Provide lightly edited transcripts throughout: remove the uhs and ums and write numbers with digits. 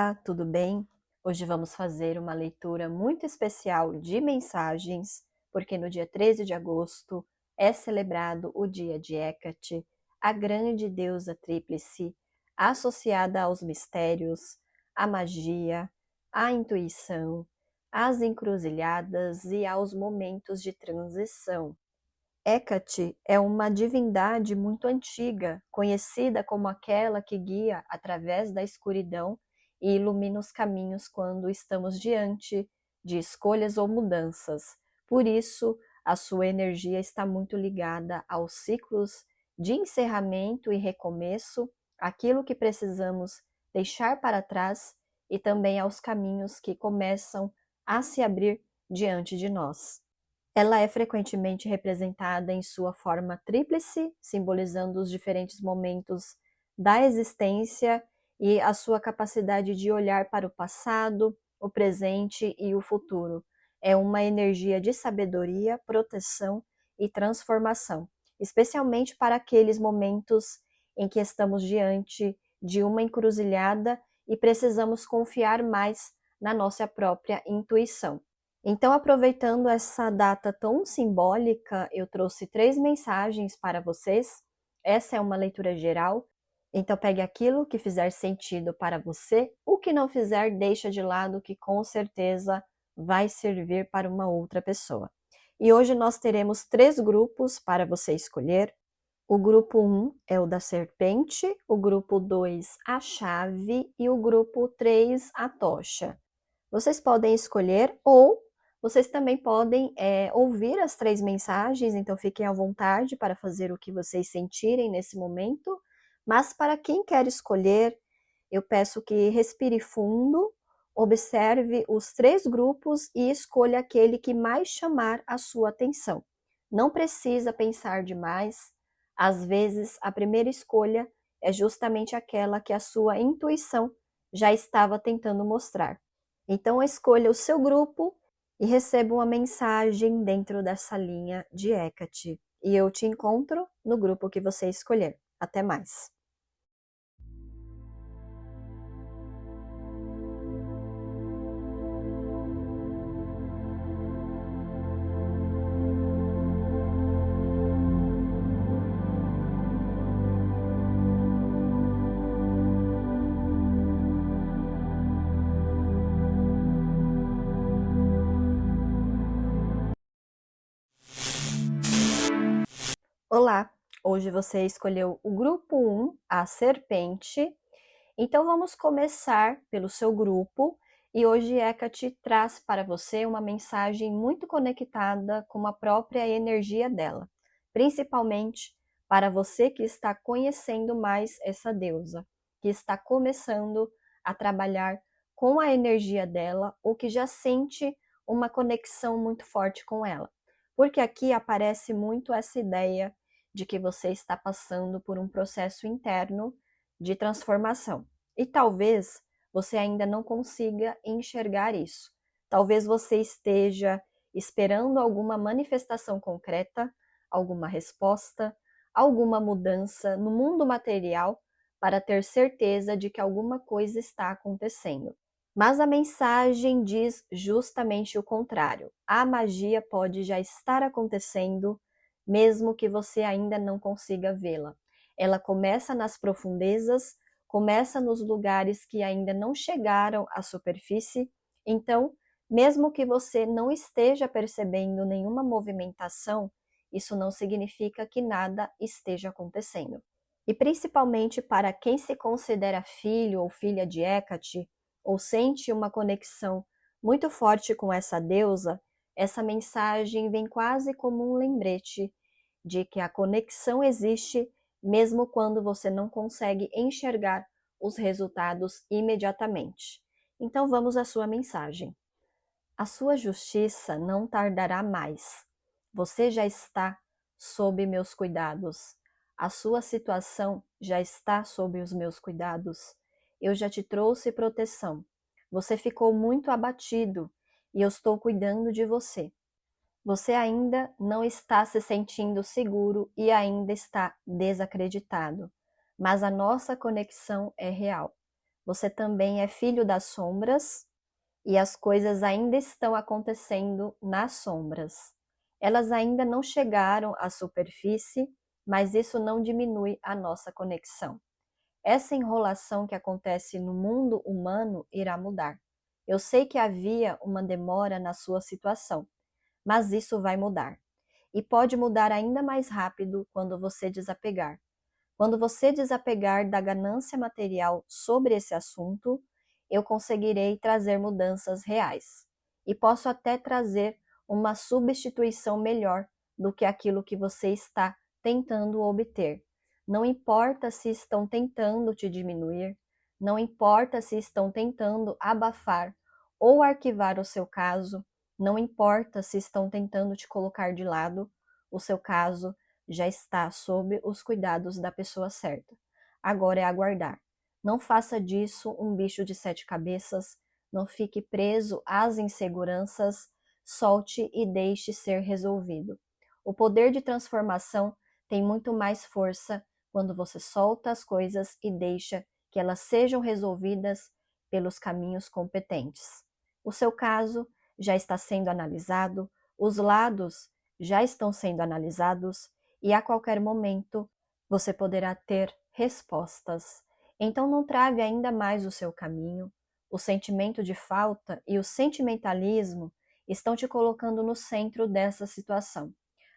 Olá, tudo bem? Hoje vamos fazer uma leitura muito especial de mensagens, porque no dia 13 de agosto é celebrado o dia de Hecate, a grande deusa tríplice, associada aos mistérios, à magia, à intuição, às encruzilhadas e aos momentos de transição. Hecate é uma divindade muito antiga, conhecida como aquela que guia através da escuridão e ilumina os caminhos quando estamos diante de escolhas ou mudanças. Por isso, a sua energia está muito ligada aos ciclos de encerramento e recomeço, aquilo que precisamos deixar para trás e também aos caminhos que começam a se abrir diante de nós. Ela é frequentemente representada em sua forma tríplice, simbolizando os diferentes momentos da existência e a sua capacidade de olhar para o passado, o presente e o futuro. É uma energia de sabedoria, proteção e transformação, especialmente para aqueles momentos em que estamos diante de uma encruzilhada e precisamos confiar mais na nossa própria intuição. Então, aproveitando essa data tão simbólica, eu trouxe 3 mensagens para vocês. Essa é uma leitura geral, então pegue aquilo que fizer sentido para você, o que não fizer, deixa de lado, que com certeza vai servir para uma outra pessoa. E hoje nós teremos 3 grupos para você escolher. O grupo 1 é o da serpente, o grupo 2 a chave e o grupo 3 a tocha. Vocês podem escolher ou vocês também podem ouvir as 3 mensagens, então fiquem à vontade para fazer o que vocês sentirem nesse momento. Mas para quem quer escolher, eu peço que respire fundo, observe os 3 grupos e escolha aquele que mais chamar a sua atenção. Não precisa pensar demais. Às vezes, a primeira escolha é justamente aquela que a sua intuição já estava tentando mostrar. Então, escolha o seu grupo e receba uma mensagem dentro dessa linha de Hecate. E eu te encontro no grupo que você escolher. Até mais! Olá! Hoje você escolheu o grupo 1, a serpente. Então vamos começar pelo seu grupo e hoje Hecate traz para você uma mensagem muito conectada com a própria energia dela, principalmente para você que está conhecendo mais essa deusa, que está começando a trabalhar com a energia dela ou que já sente uma conexão muito forte com ela. Porque aqui aparece muito essa ideia de que você está passando por um processo interno de transformação. E talvez você ainda não consiga enxergar isso. Talvez você esteja esperando alguma manifestação concreta, alguma resposta, alguma mudança no mundo material para ter certeza de que alguma coisa está acontecendo. Mas a mensagem diz justamente o contrário. A magia pode já estar acontecendo, mesmo que você ainda não consiga vê-la. Ela começa nas profundezas, começa nos lugares que ainda não chegaram à superfície. Então, mesmo que você não esteja percebendo nenhuma movimentação, isso não significa que nada esteja acontecendo. E principalmente para quem se considera filho ou filha de Hecate, ou sente uma conexão muito forte com essa deusa, essa mensagem vem quase como um lembrete de que a conexão existe mesmo quando você não consegue enxergar os resultados imediatamente. Então vamos à sua mensagem. A sua justiça não tardará mais. Você já está sob meus cuidados. A sua situação já está sob os meus cuidados. Eu já te trouxe proteção. Você ficou muito abatido e eu estou cuidando de você. Você ainda não está se sentindo seguro e ainda está desacreditado, mas a nossa conexão é real. você também é filho das sombras e as coisas ainda estão acontecendo nas sombras. Elas ainda não chegaram à superfície, mas isso não diminui a nossa conexão. Essa enrolação que acontece no mundo humano irá mudar. Eu sei que havia uma demora na sua situação, mas isso vai mudar. E pode mudar ainda mais rápido quando você desapegar. Quando você desapegar da ganância material sobre esse assunto, eu conseguirei trazer mudanças reais. E posso até trazer uma substituição melhor do que aquilo que você está tentando obter. Não importa se estão tentando te diminuir, não importa se estão tentando abafar ou arquivar o seu caso, não importa se estão tentando te colocar de lado, o seu caso já está sob os cuidados da pessoa certa. Agora é aguardar. Não faça disso um bicho de 7 cabeças, não fique preso às inseguranças, solte e deixe ser resolvido. O poder de transformação tem muito mais força quando você solta as coisas e deixa que elas sejam resolvidas pelos caminhos competentes. O seu caso já está sendo analisado, os lados já estão sendo analisados e a qualquer momento você poderá ter respostas. Então não trave ainda mais o seu caminho. O sentimento de falta e o sentimentalismo estão te colocando no centro dessa situação.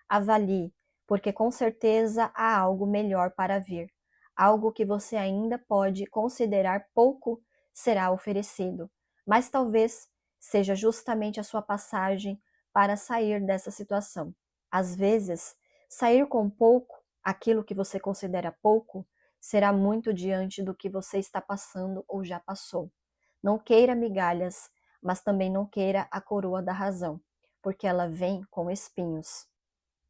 Avalie, porque com certeza há algo melhor para vir. Algo que você ainda pode considerar pouco será oferecido, mas talvez seja justamente a sua passagem para sair dessa situação. Às vezes, sair com pouco, aquilo que você considera pouco, será muito diante do que você está passando ou já passou. Não queira migalhas, mas também não queira a coroa da razão, porque ela vem com espinhos.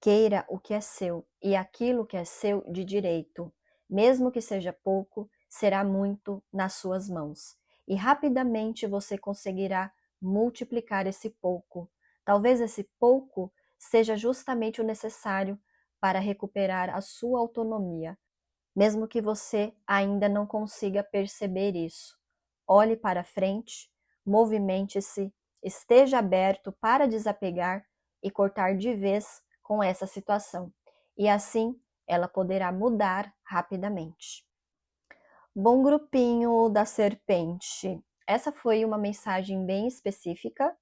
Queira o que é seu e aquilo que é seu de direito, mesmo que seja pouco, será muito nas suas mãos. E rapidamente você conseguirá multiplicar esse pouco. Talvez esse pouco seja justamente o necessário para recuperar a sua autonomia, mesmo que você ainda não consiga perceber isso. Olhe para frente, movimente-se, esteja aberto para desapegar e cortar de vez com essa situação. E assim ela poderá mudar rapidamente. Bom grupinho da serpente. Essa foi uma mensagem bem específica.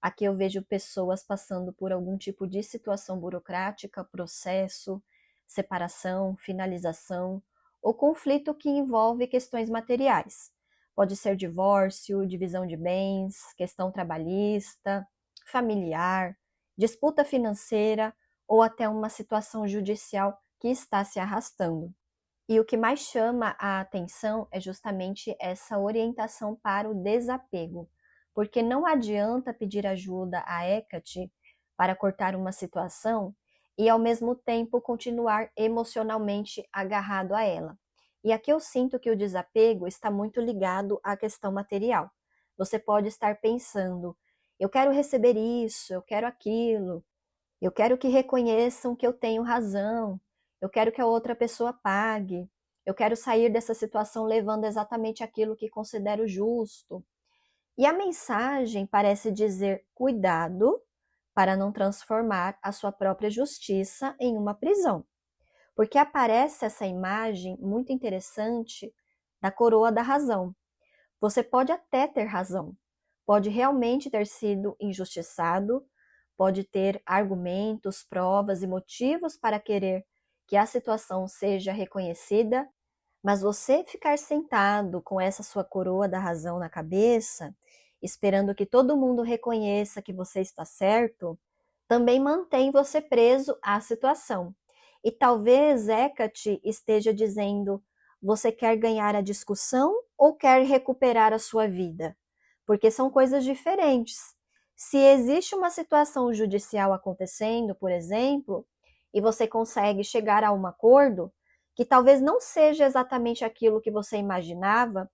Aqui eu vejo pessoas passando por algum tipo de situação burocrática, processo, separação, finalização ou conflito que envolve questões materiais. Pode ser divórcio, divisão de bens, questão trabalhista, familiar, disputa financeira ou até uma situação judicial que está se arrastando. E o que mais chama a atenção é justamente essa orientação para o desapego, porque não adianta pedir ajuda a Hecate para cortar uma situação e ao mesmo tempo continuar emocionalmente agarrado a ela. E aqui eu sinto que o desapego está muito ligado à questão material. Você pode estar pensando, eu quero receber isso, eu quero aquilo, eu quero que reconheçam que eu tenho razão, eu quero que a outra pessoa pague, eu quero sair dessa situação levando exatamente aquilo que considero justo. E a mensagem parece dizer cuidado para não transformar a sua própria justiça em uma prisão. Porque aparece essa imagem muito interessante da coroa da razão. Você pode até ter razão, pode realmente ter sido injustiçado, pode ter argumentos, provas e motivos para querer que a situação seja reconhecida, mas você ficar sentado com essa sua coroa da razão na cabeça, esperando que todo mundo reconheça que você está certo, também mantém você preso à situação. E talvez Hecate esteja dizendo: você quer ganhar a discussão ou quer recuperar a sua vida? Porque são coisas diferentes. Se existe uma situação judicial acontecendo, por exemplo, e você consegue chegar a um acordo, que talvez não seja exatamente aquilo que você imaginava,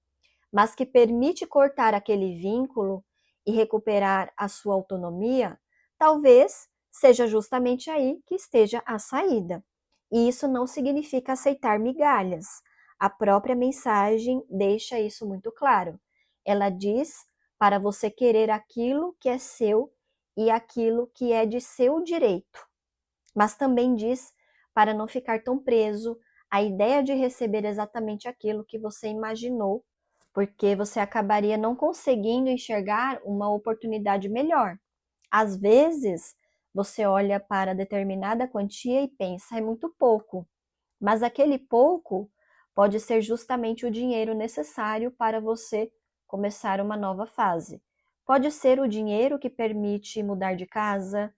mas que permite cortar aquele vínculo e recuperar a sua autonomia, talvez seja justamente aí que esteja a saída. E isso não significa aceitar migalhas. A própria mensagem deixa isso muito claro. Ela diz para você querer aquilo que é seu e aquilo que é de seu direito. Mas também diz para não ficar tão preso à ideia de receber exatamente aquilo que você imaginou, porque você acabaria não conseguindo enxergar uma oportunidade melhor. Às vezes, você olha para determinada quantia e pensa, é muito pouco, mas aquele pouco pode ser justamente o dinheiro necessário para você começar uma nova fase. Pode ser o dinheiro que permite mudar de casa,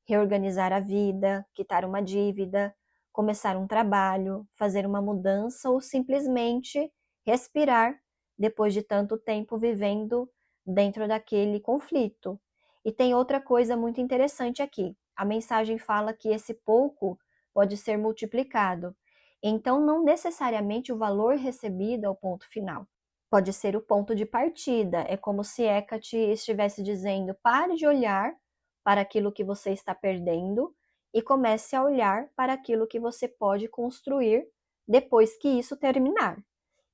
reorganizar a vida, quitar uma dívida, começar um trabalho, fazer uma mudança ou simplesmente respirar depois de tanto tempo vivendo dentro daquele conflito. E tem outra coisa muito interessante aqui. A mensagem fala que esse pouco pode ser multiplicado. Então, não necessariamente o valor recebido é o ponto final. Pode ser o ponto de partida. É como se Hecate estivesse dizendo: pare de olhar para aquilo que você está perdendo e comece a olhar para aquilo que você pode construir depois que isso terminar.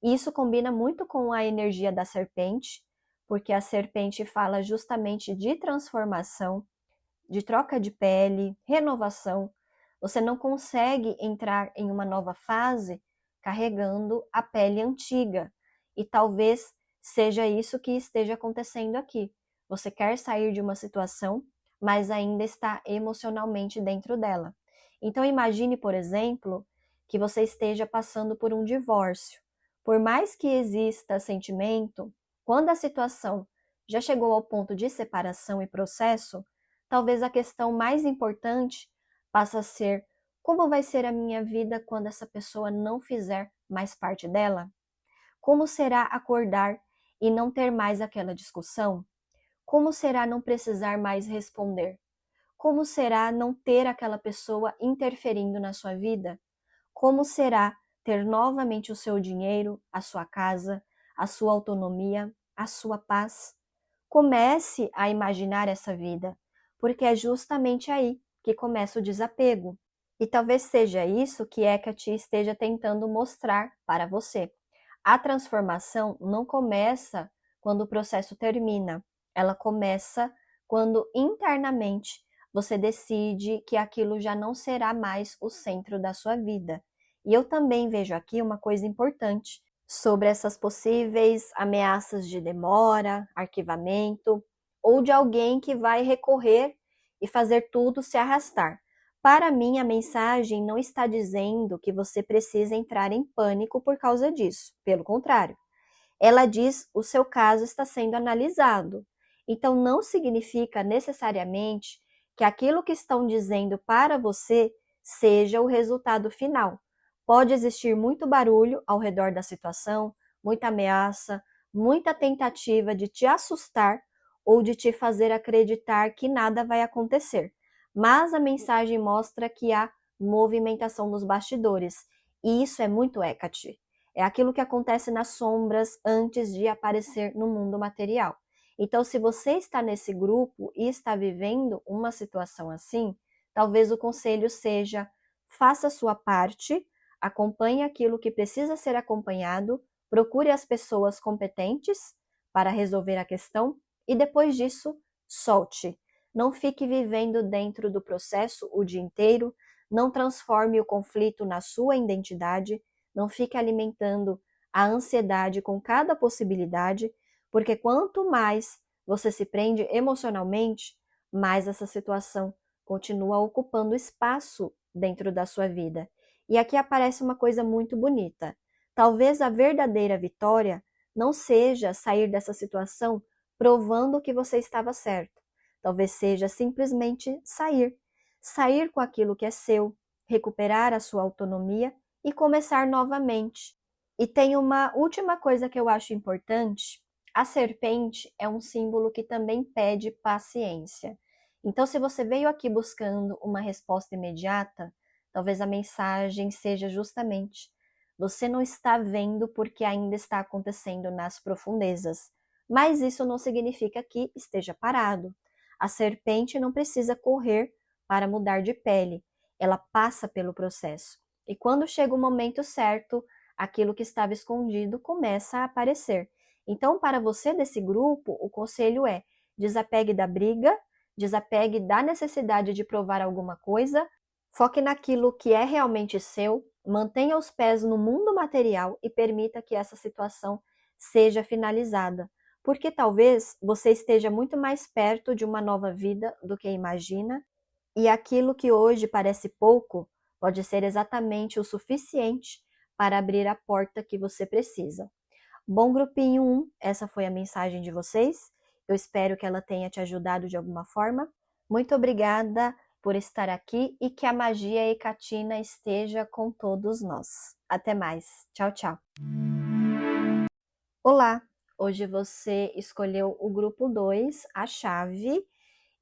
Isso combina muito com a energia da serpente, porque a serpente fala justamente de transformação, de troca de pele, renovação. Você não consegue entrar em uma nova fase carregando a pele antiga. E talvez seja isso que esteja acontecendo aqui. Você quer sair de uma situação, mas ainda está emocionalmente dentro dela. Então imagine, por exemplo, que você esteja passando por um divórcio. Por mais que exista sentimento, quando a situação já chegou ao ponto de separação e processo, talvez a questão mais importante passa a ser: como vai ser a minha vida quando essa pessoa não fizer mais parte dela? Como será acordar e não ter mais aquela discussão? Como será não precisar mais responder? Como será não ter aquela pessoa interferindo na sua vida? Como será ter novamente o seu dinheiro, a sua casa, a sua autonomia, a sua paz? Comece a imaginar essa vida, porque é justamente aí que começa o desapego. E talvez seja isso que Hecate esteja tentando mostrar para você. A transformação não começa quando o processo termina, ela começa quando internamente você decide que aquilo já não será mais o centro da sua vida. E eu também vejo aqui uma coisa importante sobre essas possíveis ameaças de demora, arquivamento, ou de alguém que vai recorrer e fazer tudo se arrastar. Para mim, a mensagem não está dizendo que você precisa entrar em pânico por causa disso. Pelo contrário, ela diz: o seu caso está sendo analisado. Então, não significa necessariamente que aquilo que estão dizendo para você seja o resultado final. Pode existir muito barulho ao redor da situação, muita ameaça, muita tentativa de te assustar ou de te fazer acreditar que nada vai acontecer. Mas a mensagem mostra que há movimentação nos bastidores, e isso é muito Hecate. É aquilo que acontece nas sombras antes de aparecer no mundo material. Então, se você está nesse grupo e está vivendo uma situação assim, talvez o conselho seja: faça a sua parte, acompanhe aquilo que precisa ser acompanhado, procure as pessoas competentes para resolver a questão e depois disso, solte. Não fique vivendo dentro do processo o dia inteiro, não transforme o conflito na sua identidade, não fique alimentando a ansiedade com cada possibilidade, porque quanto mais você se prende emocionalmente, mais essa situação continua ocupando espaço dentro da sua vida. E aqui aparece uma coisa muito bonita. Talvez a verdadeira vitória não seja sair dessa situação provando que você estava certo. Talvez seja simplesmente sair. Sair com aquilo que é seu, recuperar a sua autonomia e começar novamente. E tem uma última coisa que eu acho importante: a serpente é um símbolo que também pede paciência. Então, se você veio aqui buscando uma resposta imediata, talvez a mensagem seja justamente: você não está vendo porque ainda está acontecendo nas profundezas. Mas isso não significa que esteja parado. A serpente não precisa correr para mudar de pele, ela passa pelo processo. E quando chega o momento certo, aquilo que estava escondido começa a aparecer. Então, para você desse grupo, o conselho é: desapegue da briga, desapegue da necessidade de provar alguma coisa, foque naquilo que é realmente seu, mantenha os pés no mundo material e permita que essa situação seja finalizada. Porque talvez você esteja muito mais perto de uma nova vida do que imagina, e aquilo que hoje parece pouco pode ser exatamente o suficiente para abrir a porta que você precisa. Bom grupinho 1, essa foi a mensagem de vocês. Eu espero que ela tenha te ajudado de alguma forma. Muito obrigada por estar aqui e que a magia hecatina esteja com todos nós. Até mais. Tchau, tchau. Olá! Hoje você escolheu o grupo 2, a chave,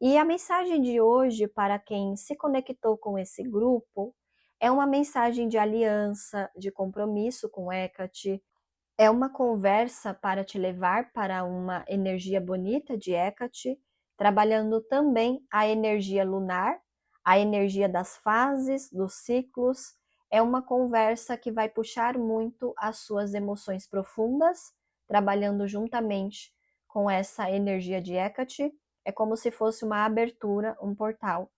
e a mensagem de hoje para quem se conectou com esse grupo é uma mensagem de aliança, de compromisso com Hecate. É uma conversa para te levar para uma energia bonita de Hecate, trabalhando também a energia lunar, a energia das fases, dos ciclos. É uma conversa que vai puxar muito as suas emoções profundas, trabalhando juntamente com essa energia de Hecate. É como se fosse uma abertura, um portal.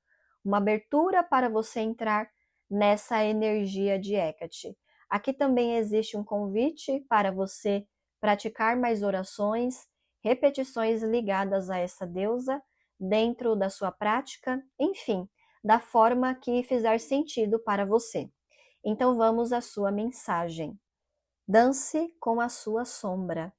Uma abertura para você entrar nessa energia de Hecate. Aqui também existe um convite para você praticar mais orações, repetições ligadas a essa deusa dentro da sua prática, enfim, da forma que fizer sentido para você. Então vamos à sua mensagem. Dance com a sua sombra.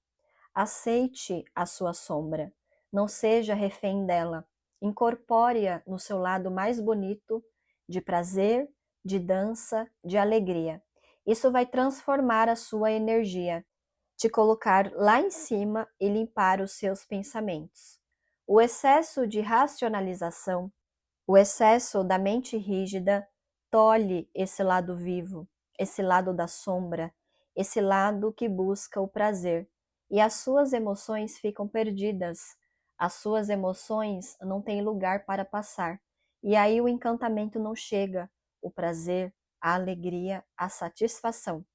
Aceite a sua sombra. Não seja refém dela. Incorpore-a no seu lado mais bonito, de prazer, de dança, de alegria. Isso vai transformar a sua energia, te colocar lá em cima e limpar os seus pensamentos. O excesso de racionalização, o excesso da mente rígida, tolhe esse lado vivo, esse lado da sombra, esse lado que busca o prazer. E as suas emoções ficam perdidas, as suas emoções não têm lugar para passar. E aí o encantamento não chega, o prazer, a alegria, a satisfação.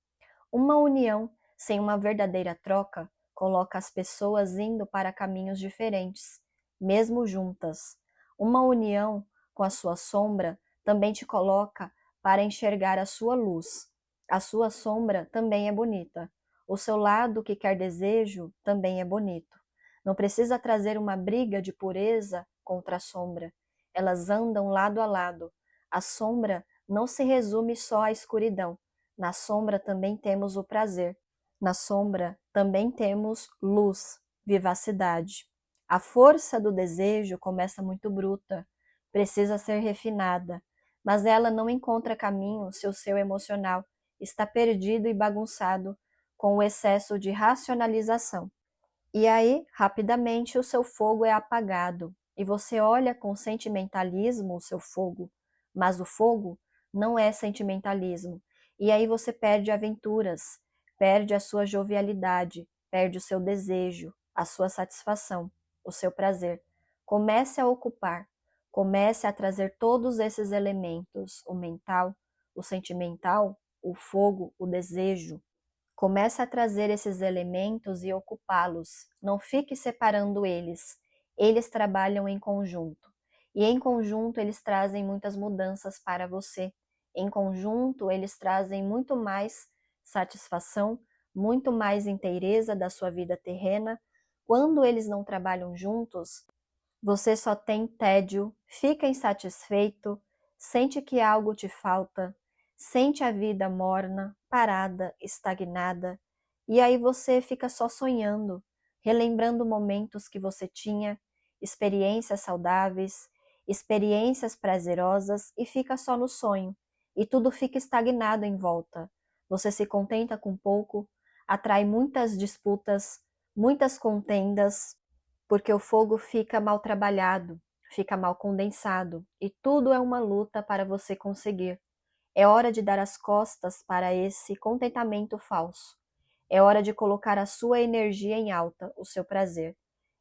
Uma união sem uma verdadeira troca coloca as pessoas indo para caminhos diferentes, mesmo juntas. Uma união com a sua sombra também te coloca para enxergar a sua luz. A sua sombra também é bonita. O seu lado que quer desejo também é bonito. Não precisa trazer uma briga de pureza contra a sombra. Elas andam lado a lado. A sombra não se resume só à escuridão. Na sombra também temos o prazer. Na sombra também temos luz, vivacidade. A força do desejo começa muito bruta, precisa ser refinada, mas ela não encontra caminho se o seu emocional está perdido e bagunçado com o excesso de racionalização. E aí, rapidamente, o seu fogo é apagado e você olha com sentimentalismo o seu fogo, mas o fogo não é sentimentalismo. E aí você perde aventuras, perde a sua jovialidade, perde o seu desejo, a sua satisfação, o seu prazer. Comece a ocupar, comece a trazer todos esses elementos, o mental, o sentimental, o fogo, o desejo. Comece a trazer esses elementos e ocupá-los. Não fique separando eles. Eles trabalham em conjunto. E em conjunto eles trazem muitas mudanças para você. Em conjunto eles trazem muito mais satisfação, muito mais inteireza da sua vida terrena. Quando eles não trabalham juntos, você só tem tédio, fica insatisfeito, sente que algo te falta, sente a vida morna, parada, estagnada, e aí você fica só sonhando, relembrando momentos que você tinha, experiências saudáveis, experiências prazerosas, e fica só no sonho, e tudo fica estagnado em volta. Você se contenta com pouco, atrai muitas disputas, muitas contendas, porque o fogo fica mal trabalhado, fica mal condensado, e tudo é uma luta para você conseguir. É hora de dar as costas para esse contentamento falso. É hora de colocar a sua energia em alta, o seu prazer.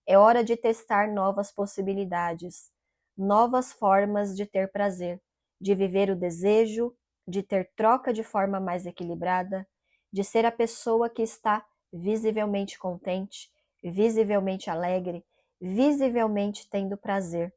É hora de testar novas possibilidades, novas formas de ter prazer, de viver o desejo, de ter troca de forma mais equilibrada, de ser a pessoa que está visivelmente contente, visivelmente alegre, visivelmente tendo prazer.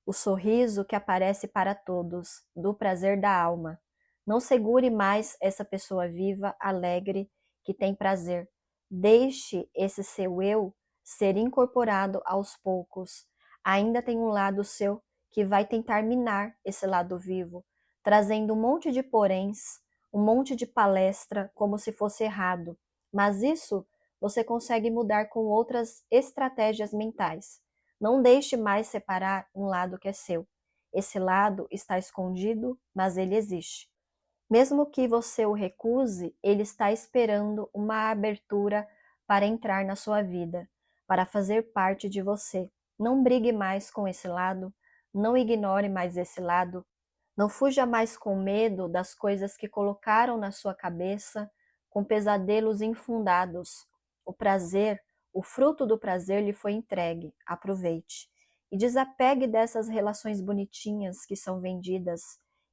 O sorriso que aparece para todos, do prazer da alma. Não segure mais essa pessoa viva, alegre, que tem prazer. Deixe esse seu eu ser incorporado aos poucos. Ainda tem um lado seu que vai tentar minar esse lado vivo, trazendo um monte de poréns, um monte de palestra como se fosse errado. Mas isso você consegue mudar com outras estratégias mentais. Não deixe mais separar um lado que é seu. Esse lado está escondido, mas ele existe. Mesmo que você o recuse, ele está esperando uma abertura para entrar na sua vida, para fazer parte de você. Não brigue mais com esse lado, não ignore mais esse lado, não fuja mais com medo das coisas que colocaram na sua cabeça, com pesadelos infundados. O prazer, o fruto do prazer lhe foi entregue. Aproveite. E desapegue dessas relações bonitinhas que são vendidas.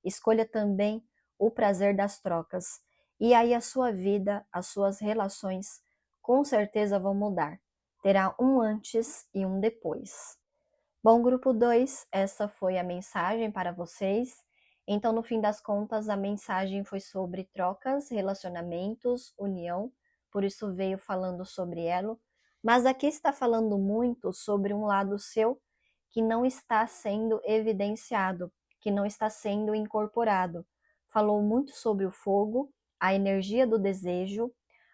Escolha também o prazer das trocas. E aí a sua vida, as suas relações, com certeza vão mudar. Terá um antes e um depois. Bom, grupo 2, essa foi a mensagem para vocês. Então, no fim das contas, a mensagem foi sobre trocas, relacionamentos, união, por isso veio falando sobre elo. Mas aqui está falando muito sobre um lado seu que não está sendo evidenciado, que não está sendo incorporado. Falou muito sobre o fogo, a energia do desejo,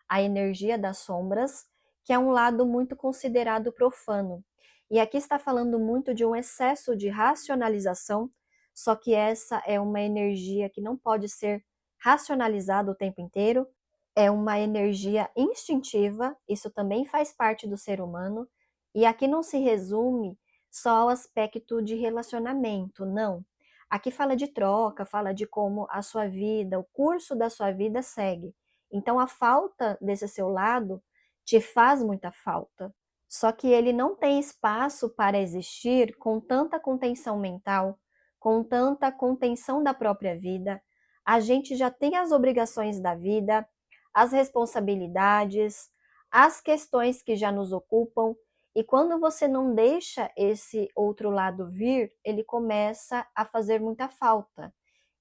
a energia das sombras, que é um lado muito considerado profano. E aqui está falando muito de um excesso de racionalização, só que essa é uma energia que não pode ser racionalizada o tempo inteiro, é uma energia instintiva, isso também faz parte do ser humano, e aqui não se resume só ao aspecto de relacionamento, não. Aqui fala de troca, fala de como a sua vida, o curso da sua vida segue. Então a falta desse seu lado te faz muita falta. Só que ele não tem espaço para existir com tanta contenção mental, com tanta contenção da própria vida. A gente já tem as obrigações da vida, as responsabilidades, as questões que já nos ocupam, e quando você não deixa esse outro lado vir, ele começa a fazer muita falta.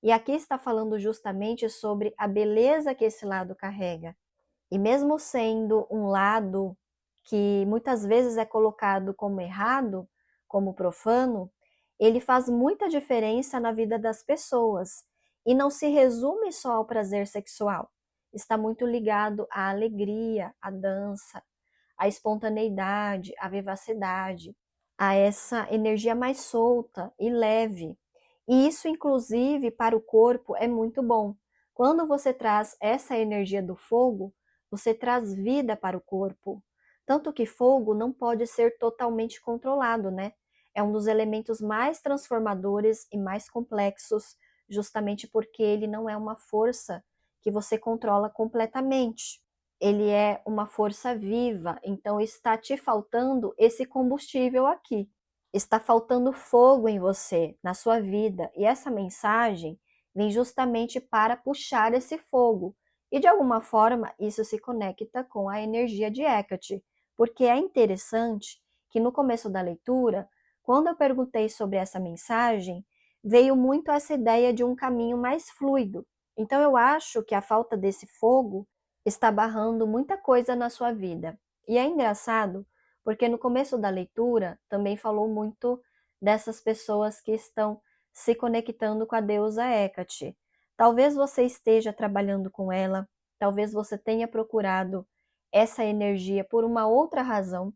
E aqui está falando justamente sobre a beleza que esse lado carrega. E mesmo sendo um lado que muitas vezes é colocado como errado, como profano, ele faz muita diferença na vida das pessoas e não se resume só ao prazer sexual. Está muito ligado à alegria, à dança, à espontaneidade, à vivacidade, a essa energia mais solta e leve. E isso, inclusive, para o corpo é muito bom. Quando você traz essa energia do fogo, você traz vida para o corpo. Tanto que fogo não pode ser totalmente controlado, né? É um dos elementos mais transformadores e mais complexos, justamente porque ele não é uma força que você controla completamente. Ele é uma força viva, então está te faltando esse combustível aqui. Está faltando fogo em você, na sua vida, e essa mensagem vem justamente para puxar esse fogo. E de alguma forma isso se conecta com a energia de Hecate, porque é interessante que no começo da leitura, quando eu perguntei sobre essa mensagem, veio muito essa ideia de um caminho mais fluido. Então eu acho que a falta desse fogo está barrando muita coisa na sua vida. E é engraçado, porque no começo da leitura também falou muito dessas pessoas que estão se conectando com a deusa Hecate. Talvez você esteja trabalhando com ela, talvez você tenha procurado essa energia por uma outra razão,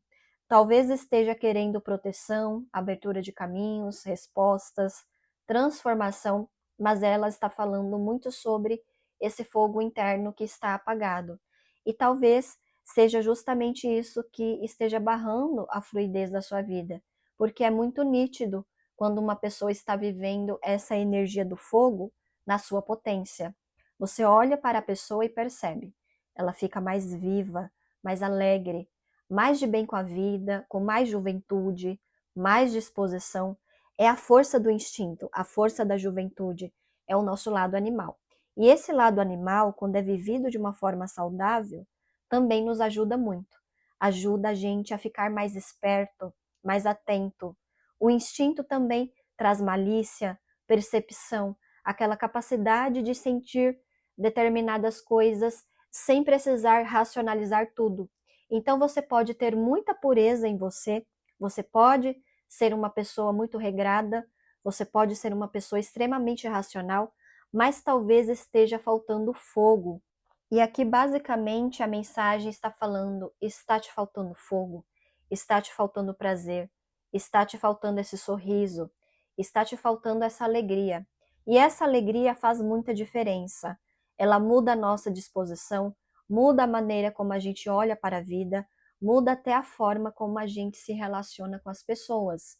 talvez esteja querendo proteção, abertura de caminhos, respostas, transformação, mas ela está falando muito sobre esse fogo interno que está apagado. E talvez seja justamente isso que esteja barrando a fluidez da sua vida, porque é muito nítido quando uma pessoa está vivendo essa energia do fogo na sua potência. Você olha para a pessoa e percebe, ela fica mais viva, mais alegre, mais de bem com a vida, com mais juventude, mais disposição. É a força do instinto, a força da juventude, é o nosso lado animal. E esse lado animal, quando é vivido de uma forma saudável, também nos ajuda muito. Ajuda a gente a ficar mais esperto, mais atento. O instinto também traz malícia, percepção, aquela capacidade de sentir determinadas coisas sem precisar racionalizar tudo. Então você pode ter muita pureza em você, você pode ser uma pessoa muito regrada, você pode ser uma pessoa extremamente racional, mas talvez esteja faltando fogo. E aqui basicamente a mensagem está falando: está te faltando fogo, está te faltando prazer, está te faltando esse sorriso, está te faltando essa alegria. E essa alegria faz muita diferença. Ela muda a nossa disposição, muda a maneira como a gente olha para a vida, muda até a forma como a gente se relaciona com as pessoas.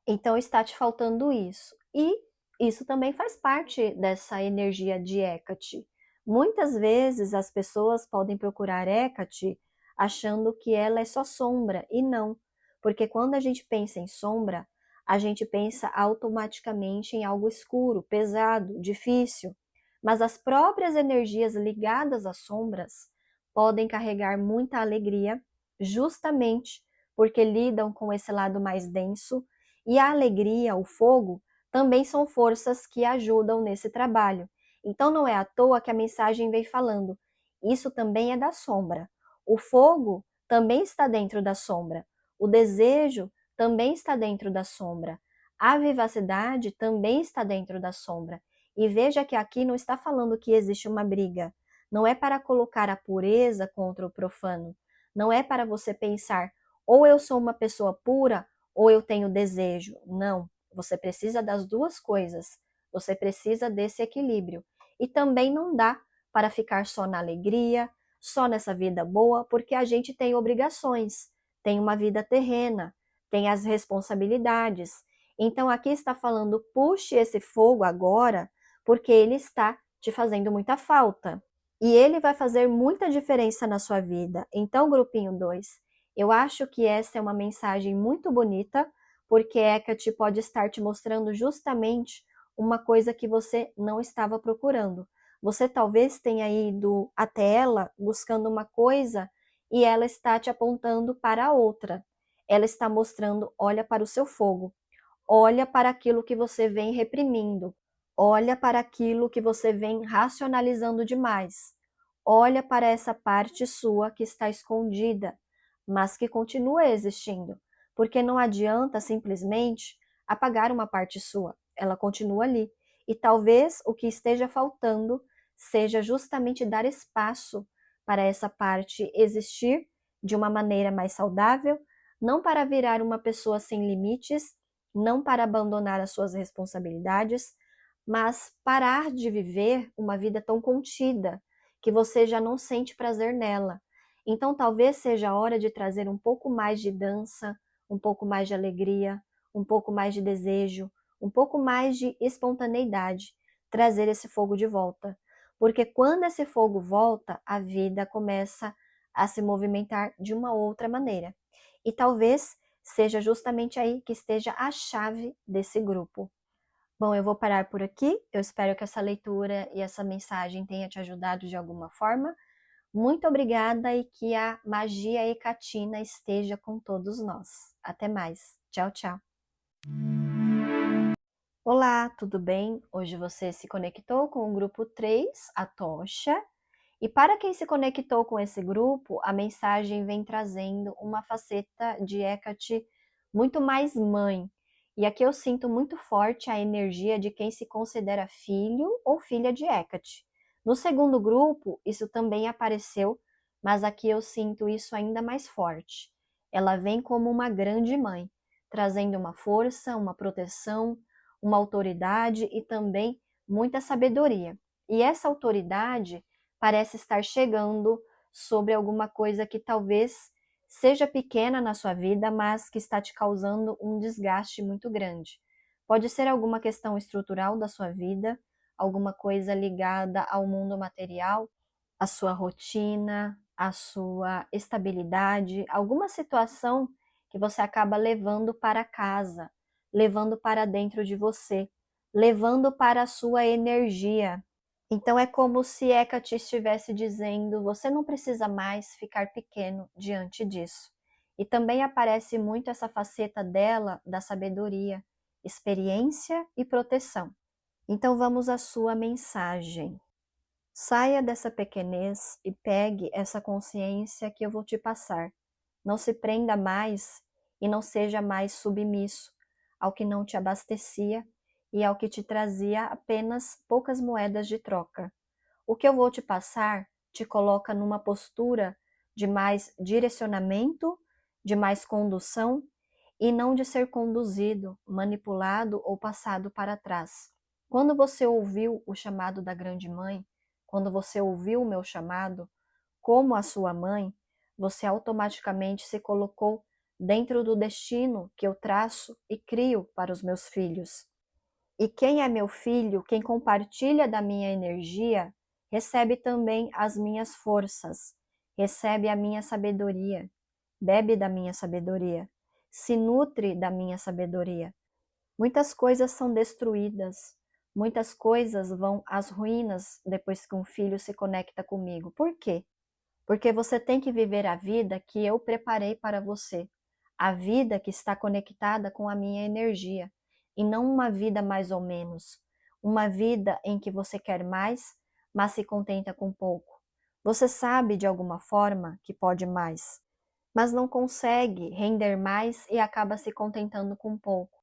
Então está te faltando isso. E isso também faz parte dessa energia de Hecate. Muitas vezes as pessoas podem procurar Hecate achando que ela é só sombra, e não. Porque quando a gente pensa em sombra, a gente pensa automaticamente em algo escuro, pesado, difícil. Mas as próprias energias ligadas às sombras podem carregar muita alegria, justamente porque lidam com esse lado mais denso, e a alegria, o fogo, também são forças que ajudam nesse trabalho. Então não é à toa que a mensagem vem falando: isso também é da sombra. O fogo também está dentro da sombra. O desejo também está dentro da sombra. A vivacidade também está dentro da sombra. E veja que aqui não está falando que existe uma briga. Não é para colocar a pureza contra o profano. Não é para você pensar: ou eu sou uma pessoa pura ou eu tenho desejo. Não, você precisa das duas coisas. Você precisa desse equilíbrio. E também não dá para ficar só na alegria, só nessa vida boa, porque a gente tem obrigações, tem uma vida terrena, tem as responsabilidades. Então aqui está falando: puxe esse fogo agora, porque ele está te fazendo muita falta. E ele vai fazer muita diferença na sua vida. Então, grupinho 2, eu acho que essa é uma mensagem muito bonita, porque Hecate pode estar te mostrando justamente uma coisa que você não estava procurando. Você talvez tenha ido até ela buscando uma coisa e ela está te apontando para outra. Ela está mostrando: olha para o seu fogo, olha para aquilo que você vem reprimindo, olha para aquilo que você vem racionalizando demais, olha para essa parte sua que está escondida, mas que continua existindo, porque não adianta simplesmente apagar uma parte sua, ela continua ali. E talvez o que esteja faltando seja justamente dar espaço para essa parte existir de uma maneira mais saudável, não para virar uma pessoa sem limites, não para abandonar as suas responsabilidades, mas parar de viver uma vida tão contida que você já não sente prazer nela. Então talvez seja a hora de trazer um pouco mais de dança, um pouco mais de alegria, um pouco mais de desejo, um pouco mais de espontaneidade, trazer esse fogo de volta. Porque quando esse fogo volta, a vida começa a se movimentar de uma outra maneira. E talvez seja justamente aí que esteja a chave desse grupo. Bom, eu vou parar por aqui. Eu espero que essa leitura e essa mensagem tenha te ajudado de alguma forma. Muito obrigada e que a magia hecatina esteja com todos nós. Até mais. Tchau, tchau. Olá, tudo bem? Hoje você se conectou com o grupo 3, a tocha. E para quem se conectou com esse grupo, a mensagem vem trazendo uma faceta de Hecate muito mais mãe. E aqui eu sinto muito forte a energia de quem se considera filho ou filha de Hecate. No segundo grupo, isso também apareceu, mas aqui eu sinto isso ainda mais forte. Ela vem como uma grande mãe, trazendo uma força, uma proteção, uma autoridade e também muita sabedoria. E essa autoridade parece estar chegando sobre alguma coisa que talvez seja pequena na sua vida, mas que está te causando um desgaste muito grande. Pode ser alguma questão estrutural da sua vida, alguma coisa ligada ao mundo material, a sua rotina, a sua estabilidade, alguma situação que você acaba levando para casa, levando para dentro de você, levando para a sua energia. Então é como se Hecate estivesse dizendo, você não precisa mais ficar pequeno diante disso. E também aparece muito essa faceta dela, da sabedoria, experiência e proteção. Então vamos à sua mensagem. Saia dessa pequenez e pegue essa consciência que eu vou te passar. Não se prenda mais e não seja mais submisso ao que não te abastecia e ao que te trazia apenas poucas moedas de troca. O que eu vou te passar te coloca numa postura de mais direcionamento, de mais condução e não de ser conduzido, manipulado ou passado para trás. Quando você ouviu o chamado da Grande Mãe, quando você ouviu o meu chamado, como a sua mãe, você automaticamente se colocou dentro do destino que eu traço e crio para os meus filhos. E quem é meu filho, quem compartilha da minha energia, recebe também as minhas forças, recebe a minha sabedoria, bebe da minha sabedoria, se nutre da minha sabedoria. Muitas coisas são destruídas, muitas coisas vão às ruínas depois que um filho se conecta comigo. Por quê? Porque você tem que viver a vida que eu preparei para você, a vida que está conectada com a minha energia, e não uma vida mais ou menos, uma vida em que você quer mais, mas se contenta com pouco. Você sabe de alguma forma que pode mais, mas não consegue render mais e acaba se contentando com pouco.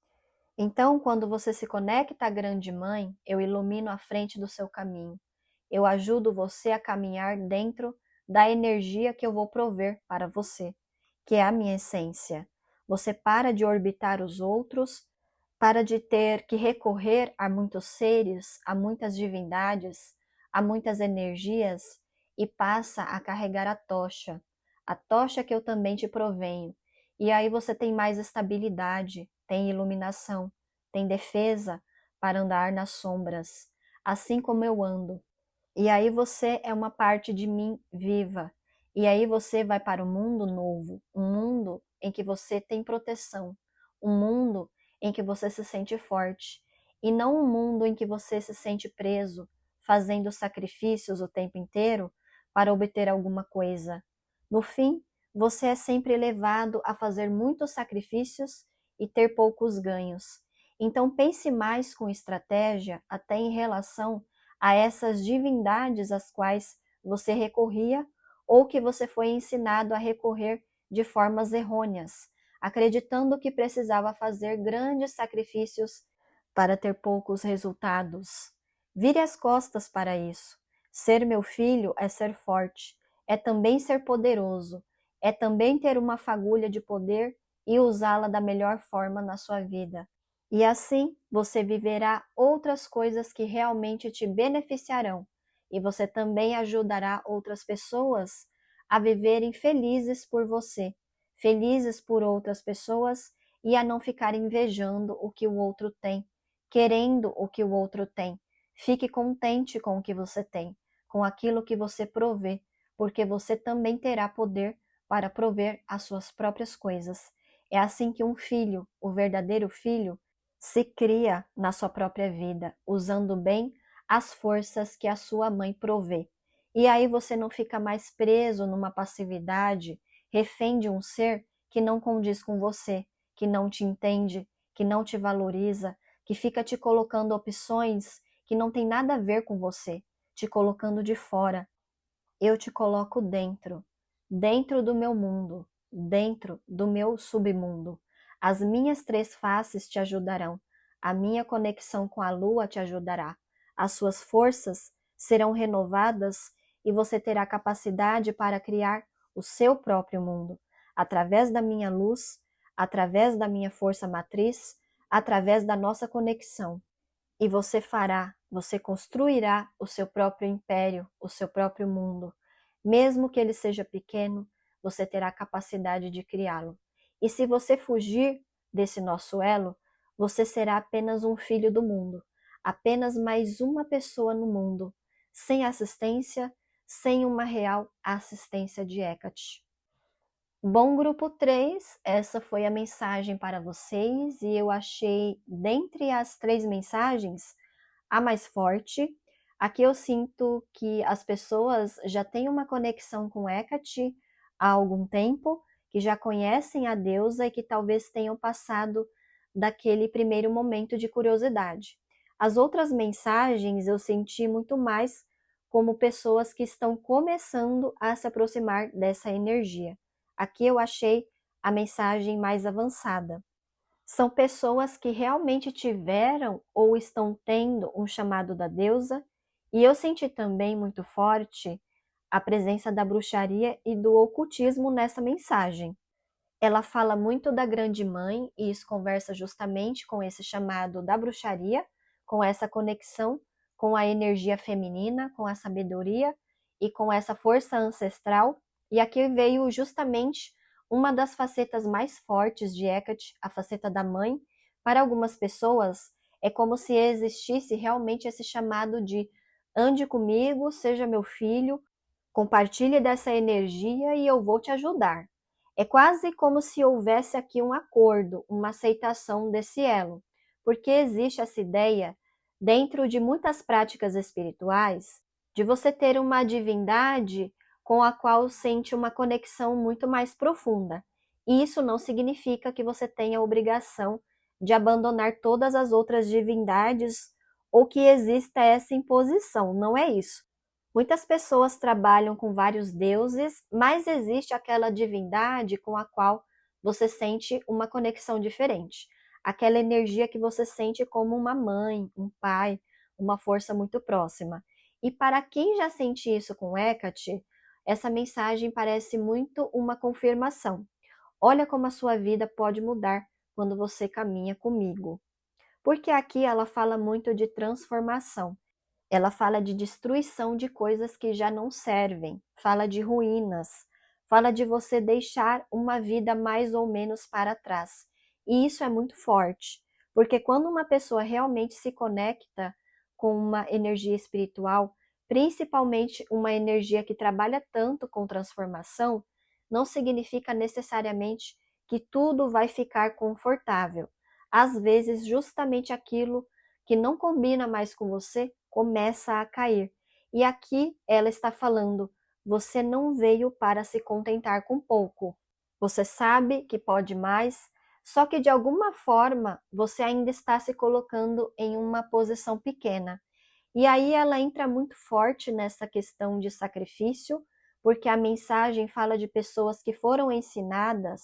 Então, quando você se conecta à Grande Mãe, eu ilumino a frente do seu caminho. Eu ajudo você a caminhar dentro da energia que eu vou prover para você, que é a minha essência. Você para de orbitar os outros, para de ter que recorrer a muitos seres, a muitas divindades, a muitas energias e passa a carregar a tocha que eu também te provenho. E aí você tem mais estabilidade, tem iluminação, tem defesa para andar nas sombras, assim como eu ando. E aí você é uma parte de mim viva. E aí você vai para um mundo novo, um mundo em que você tem proteção, um mundo em que você se sente forte, e não um mundo em que você se sente preso, fazendo sacrifícios o tempo inteiro para obter alguma coisa. No fim, você é sempre levado a fazer muitos sacrifícios e ter poucos ganhos. Então pense mais com estratégia até em relação a essas divindades às quais você recorria ou que você foi ensinado a recorrer de formas errôneas, acreditando que precisava fazer grandes sacrifícios para ter poucos resultados. Vire as costas para isso. Ser meu filho é ser forte, é também ser poderoso, é também ter uma fagulha de poder e usá-la da melhor forma na sua vida. E assim você viverá outras coisas que realmente te beneficiarão, e você também ajudará outras pessoas a viverem felizes por você, felizes por outras pessoas e a não ficar invejando o que o outro tem, querendo o que o outro tem. Fique contente com o que você tem, com aquilo que você provê, porque você também terá poder para prover as suas próprias coisas. É assim que um filho, o verdadeiro filho, se cria na sua própria vida, usando bem as forças que a sua mãe provê. E aí você não fica mais preso numa passividade, refém de um ser que não condiz com você, que não te entende, que não te valoriza, que fica te colocando opções que não tem nada a ver com você, te colocando de fora. Eu te coloco dentro, dentro do meu mundo, dentro do meu submundo. As minhas três faces te ajudarão, a minha conexão com a lua te ajudará, as suas forças serão renovadas e você terá capacidade para criar o seu próprio mundo, através da minha luz, através da minha força matriz, através da nossa conexão. E você fará, você construirá o seu próprio império, o seu próprio mundo. Mesmo que ele seja pequeno, você terá capacidade de criá-lo. E se você fugir desse nosso elo, você será apenas um filho do mundo, apenas mais uma pessoa no mundo, sem assistência, sem uma real assistência de Hecate. Bom, grupo 3, essa foi a mensagem para vocês e eu achei, dentre as 3 mensagens, a mais forte, Aqui eu sinto que as pessoas já têm uma conexão com Hecate há algum tempo, que já conhecem a deusa e que talvez tenham passado daquele primeiro momento de curiosidade. As outras mensagens eu senti muito mais como pessoas que estão começando a se aproximar dessa energia. Aqui eu achei a mensagem mais avançada. São pessoas que realmente tiveram ou estão tendo um chamado da deusa, e eu senti também muito forte a presença da bruxaria e do ocultismo nessa mensagem. Ela fala muito da Grande Mãe, e isso conversa justamente com esse chamado da bruxaria, com essa conexão com a energia feminina, com a sabedoria e com essa força ancestral. E aqui veio justamente uma das facetas mais fortes de Hecate, a faceta da mãe. Para algumas pessoas, é como se existisse realmente esse chamado de ande comigo, seja meu filho, compartilhe dessa energia e eu vou te ajudar. É quase como se houvesse aqui um acordo, uma aceitação desse elo, porque existe essa ideia, dentro de muitas práticas espirituais, de você ter uma divindade com a qual sente uma conexão muito mais profunda. E isso não significa que você tenha a obrigação de abandonar todas as outras divindades ou que exista essa imposição, não é isso. Muitas pessoas trabalham com vários deuses, mas existe aquela divindade com a qual você sente uma conexão diferente. Aquela energia que você sente como uma mãe, um pai, uma força muito próxima. E para quem já sente isso com Hecate, essa mensagem parece muito uma confirmação. Olha como a sua vida pode mudar quando você caminha comigo. Porque aqui ela fala muito de transformação. Ela fala de destruição de coisas que já não servem, fala de ruínas, fala de você deixar uma vida mais ou menos para trás. E isso é muito forte, porque quando uma pessoa realmente se conecta com uma energia espiritual, principalmente uma energia que trabalha tanto com transformação, não significa necessariamente que tudo vai ficar confortável. Às vezes, justamente aquilo que não combina mais com você começa a cair. E aqui ela está falando: você não veio para se contentar com pouco. Você sabe que pode mais, só que de alguma forma você ainda está se colocando em uma posição pequena. E aí ela entra muito forte nessa questão de sacrifício, porque a mensagem fala de pessoas que foram ensinadas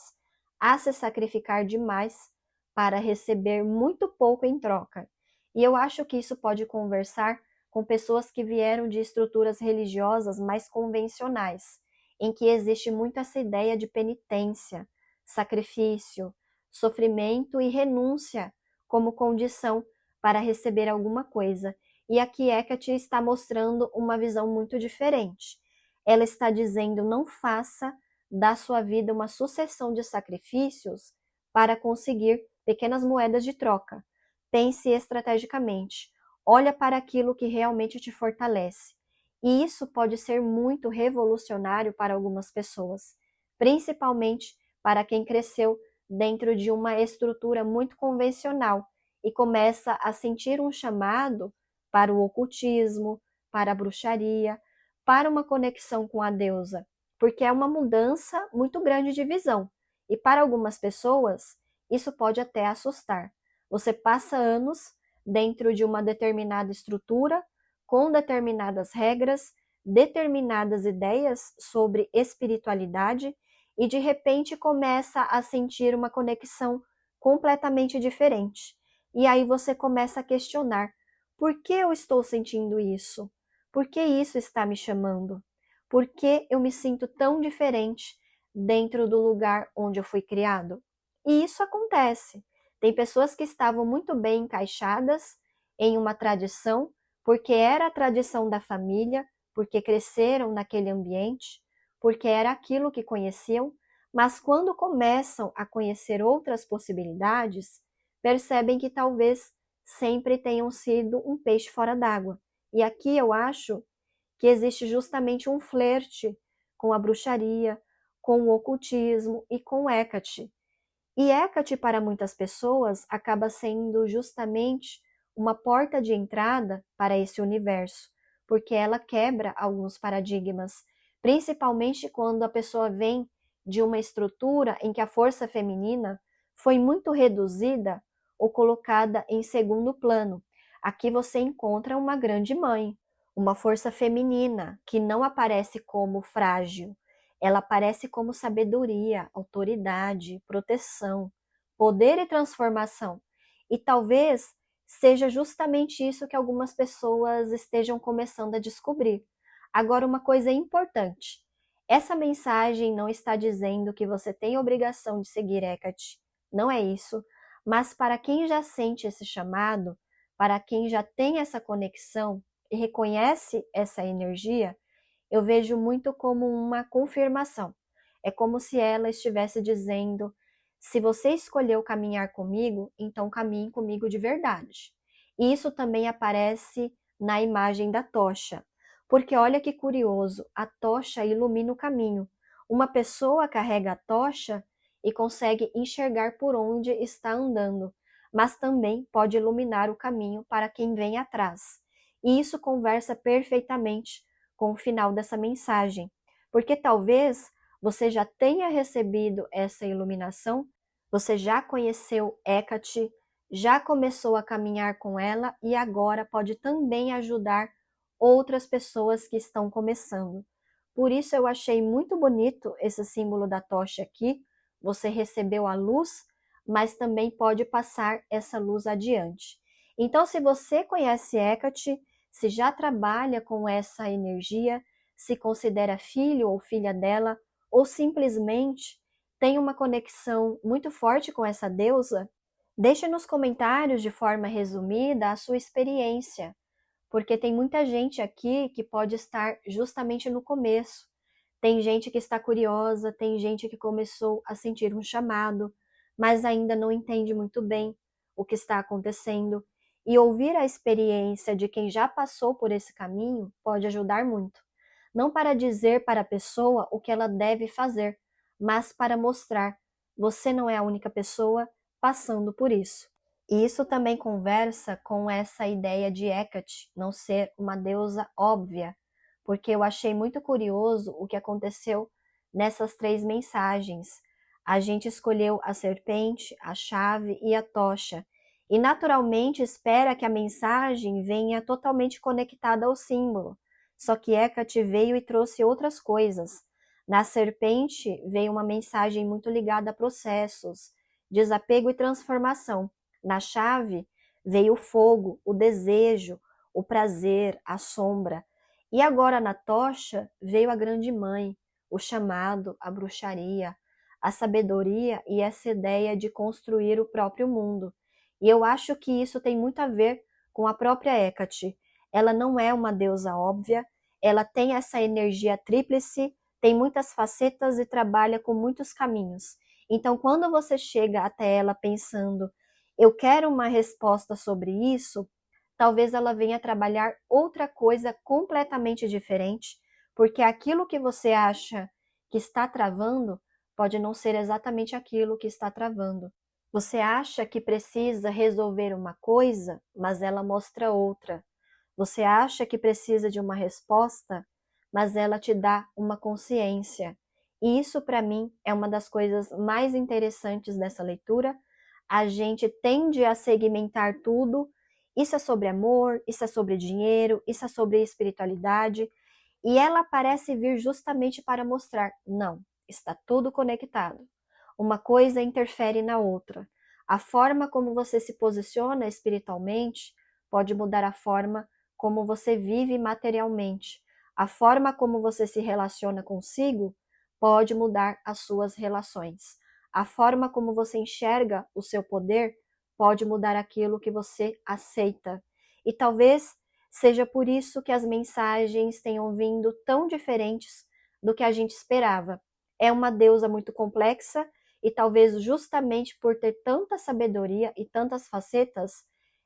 a se sacrificar demais para receber muito pouco em troca. E eu acho que isso pode conversar com pessoas que vieram de estruturas religiosas mais convencionais, em que existe muito essa ideia de penitência, sacrifício, sofrimento e renúncia como condição para receber alguma coisa. E aqui Hecate está mostrando uma visão muito diferente. Ela está dizendo: não faça da sua vida uma sucessão de sacrifícios para conseguir pequenas moedas de troca. Pense estrategicamente. Olha para aquilo que realmente te fortalece. E isso pode ser muito revolucionário para algumas pessoas, principalmente para quem cresceu dentro de uma estrutura muito convencional e começa a sentir um chamado para o ocultismo, para a bruxaria, para uma conexão com a deusa, porque é uma mudança muito grande de visão. E para algumas pessoas, isso pode até assustar. Você passa anos dentro de uma determinada estrutura, com determinadas regras, determinadas ideias sobre espiritualidade, e de repente começa a sentir uma conexão completamente diferente. E aí você começa a questionar: por que eu estou sentindo isso? Por que isso está me chamando? Por que eu me sinto tão diferente dentro do lugar onde eu fui criado? E isso acontece. Tem pessoas que estavam muito bem encaixadas em uma tradição, porque era a tradição da família, porque cresceram naquele ambiente, porque era aquilo que conheciam, mas quando começam a conhecer outras possibilidades, percebem que talvez sempre tenham sido um peixe fora d'água. E aqui eu acho que existe justamente um flerte com a bruxaria, com o ocultismo e com Hecate. E Hecate, para muitas pessoas, acaba sendo justamente uma porta de entrada para esse universo, porque ela quebra alguns paradigmas, principalmente quando a pessoa vem de uma estrutura em que a força feminina foi muito reduzida ou colocada em segundo plano. Aqui você encontra uma grande mãe, uma força feminina que não aparece como frágil, ela aparece como sabedoria, autoridade, proteção, poder e transformação. E talvez seja justamente isso que algumas pessoas estejam começando a descobrir. Agora, uma coisa importante: essa mensagem não está dizendo que você tem obrigação de seguir Hecate, não é isso, mas para quem já sente esse chamado, para quem já tem essa conexão e reconhece essa energia, eu vejo muito como uma confirmação. É como se ela estivesse dizendo: se você escolheu caminhar comigo, então caminhe comigo de verdade. E isso também aparece na imagem da tocha. Porque olha que curioso, a tocha ilumina o caminho. Uma pessoa carrega a tocha e consegue enxergar por onde está andando, mas também pode iluminar o caminho para quem vem atrás. E isso conversa perfeitamente com o final dessa mensagem, porque talvez você já tenha recebido essa iluminação, você já conheceu Hecate, já começou a caminhar com ela e agora pode também ajudar outras pessoas que estão começando. Por isso eu achei muito bonito esse símbolo da tocha aqui. Você recebeu a luz, mas também pode passar essa luz adiante. Então, se você conhece Hecate, se já trabalha com essa energia, se considera filho ou filha dela, ou simplesmente tem uma conexão muito forte com essa deusa, deixe nos comentários de forma resumida a sua experiência, porque tem muita gente aqui que pode estar justamente no começo. Tem gente que está curiosa, tem gente que começou a sentir um chamado, mas ainda não entende muito bem o que está acontecendo. E ouvir a experiência de quem já passou por esse caminho pode ajudar muito. Não para dizer para a pessoa o que ela deve fazer, mas para mostrar: você não é a única pessoa passando por isso. E isso também conversa com essa ideia de Hecate não ser uma deusa óbvia, porque eu achei muito curioso o que aconteceu nessas 3 mensagens. A gente escolheu a serpente, a chave e a tocha, e naturalmente espera que a mensagem venha totalmente conectada ao símbolo. Só que Hecate veio e trouxe outras coisas. Na serpente veio uma mensagem muito ligada a processos, desapego e transformação. Na chave veio o fogo, o desejo, o prazer, a sombra. E agora na tocha veio a grande mãe, o chamado, a bruxaria, a sabedoria e essa ideia de construir o próprio mundo. E eu acho que isso tem muito a ver com a própria Hecate. Ela não é uma deusa óbvia, ela tem essa energia tríplice, tem muitas facetas e trabalha com muitos caminhos. Então, quando você chega até ela pensando: eu quero uma resposta sobre isso, talvez ela venha trabalhar outra coisa completamente diferente, porque aquilo que você acha que está travando pode não ser exatamente aquilo que está travando. Você acha que precisa resolver uma coisa, mas ela mostra outra. Você acha que precisa de uma resposta, mas ela te dá uma consciência. E isso, para mim, é uma das coisas mais interessantes dessa leitura. A gente tende a segmentar tudo. Isso é sobre amor, isso é sobre dinheiro, isso é sobre espiritualidade. E ela parece vir justamente para mostrar: não, está tudo conectado. Uma coisa interfere na outra. A forma como você se posiciona espiritualmente pode mudar a forma como você vive materialmente. A forma como você se relaciona consigo pode mudar as suas relações. A forma como você enxerga o seu poder pode mudar aquilo que você aceita. E talvez seja por isso que as mensagens tenham vindo tão diferentes do que a gente esperava. É uma deusa muito complexa e talvez justamente por ter tanta sabedoria e tantas facetas,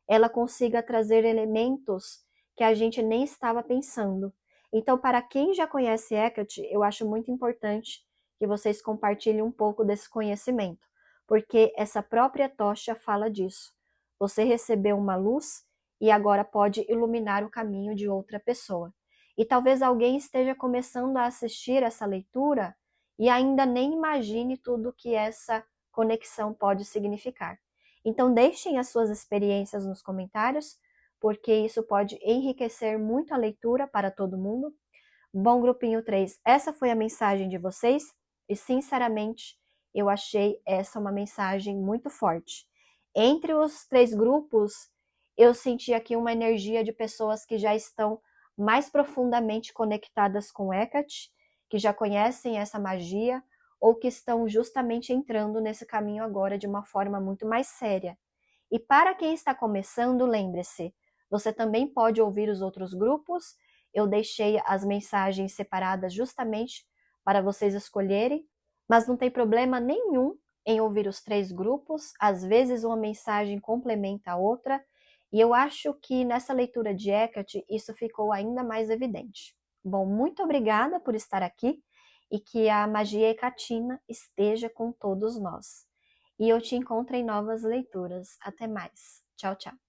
ela consiga trazer elementos que a gente nem estava pensando. Então, para quem já conhece Hecate, eu acho muito importante que vocês compartilhem um pouco desse conhecimento, porque essa própria tocha fala disso. Você recebeu uma luz e agora pode iluminar o caminho de outra pessoa. E talvez alguém esteja começando a assistir essa leitura e ainda nem imagine tudo que essa conexão pode significar. Então deixem as suas experiências nos comentários, porque isso pode enriquecer muito a leitura para todo mundo. Bom, grupinho 3, essa foi a mensagem de vocês e, sinceramente, eu achei essa uma mensagem muito forte. Entre os 3 grupos, eu senti aqui uma energia de pessoas que já estão mais profundamente conectadas com Hecate, que já conhecem essa magia ou que estão justamente entrando nesse caminho agora de uma forma muito mais séria. E para quem está começando, lembre-se, você também pode ouvir os outros grupos. Eu deixei as mensagens separadas justamente para vocês escolherem, mas não tem problema nenhum em ouvir os 3 grupos. Às vezes uma mensagem complementa a outra, e eu acho que nessa leitura de Hecate isso ficou ainda mais evidente. Bom, muito obrigada por estar aqui e que a magia hecatina esteja com todos nós. E eu te encontro em novas leituras. Até mais. Tchau, tchau.